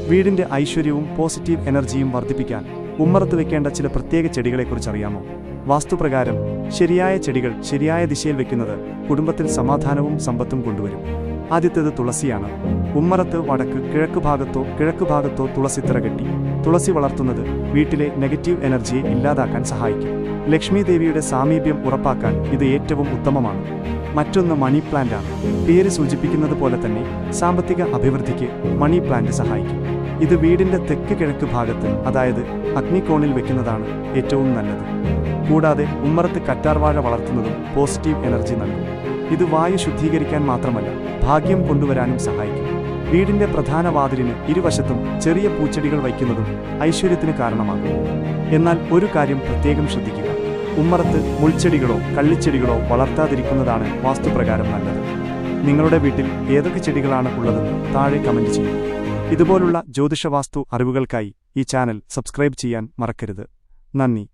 വീടിന്റെ ഐശ്വര്യവും പോസിറ്റീവ് എനർജിയും വർദ്ധിപ്പിക്കാൻ ഉമ്മറത്ത് വെക്കേണ്ട ചില പ്രത്യേക ചെടികളെക്കുറിച്ച് അറിയാമോ? വാസ്തുപ്രകാരം ശരിയായ ചെടികൾ ശരിയായ ദിശയിൽ വെക്കുന്നത് കുടുംബത്തിൽ സമാധാനവും സമ്പത്തും കൊണ്ടുവരും. ആദ്യത്തേത് തുളസിയാണ്. ഉമ്മറത്ത് വടക്ക് കിഴക്കുഭാഗത്തോ തുളസിത്തറ കെട്ടി തുളസി വളർത്തുന്നത് വീട്ടിലെ നെഗറ്റീവ് എനർജിയെ ഇല്ലാതാക്കാൻ സഹായിക്കും. ലക്ഷ്മി ദേവിയുടെ സാമീപ്യം ഉറപ്പാക്കാൻ ഇത് ഏറ്റവും ഉത്തമമാണ്. മറ്റൊന്ന് മണി പ്ലാന്റ് ആണ്. പേര് സൂചിപ്പിക്കുന്നത് പോലെ തന്നെ സാമ്പത്തിക അഭിവൃദ്ധിക്ക് മണി പ്ലാന്റ് സഹായിക്കും. ഇത് വീടിന്റെ തെക്ക് കിഴക്ക് ഭാഗത്ത്, അതായത് അഗ്നികോണിൽ വെക്കുന്നതാണ് ഏറ്റവും നല്ലത്. കൂടാതെ ഉമ്മറത്ത് കറ്റാർവാഴ വളർത്തുന്നതും പോസിറ്റീവ് എനർജി നൽകും. ഇത് വായു ശുദ്ധീകരിക്കാൻ മാത്രമല്ല, ഭാഗ്യം കൊണ്ടുവരാനും സഹായിക്കും. വീടിന്റെ പ്രധാന വാതിലിന് ഇരുവശത്തും ചെറിയ പൂച്ചെടികൾ വയ്ക്കുന്നതും ഐശ്വര്യത്തിന് കാരണമാകും. എന്നാൽ ഒരു കാര്യം പ്രത്യേകം ശ്രദ്ധിക്കുക: ഉമ്മറത്ത് മുൾച്ചെടികളോ കള്ളിച്ചെടികളോ വളർത്താതിരിക്കുന്നതാണ് വാസ്തുപ്രകാരം നല്ലത്. നിങ്ങളുടെ വീട്ടിൽ ഏതൊക്കെ ചെടികളാണ് ഉള്ളതെന്ന് താഴെ കമന്റ് ചെയ്യൂ. ഇതുപോലുള്ള ജ്യോതിഷവാസ്തു അറിവുകൾക്കായി ഈ ചാനൽ സബ്സ്ക്രൈബ് ചെയ്യാൻ മറക്കരുത്. നന്ദി.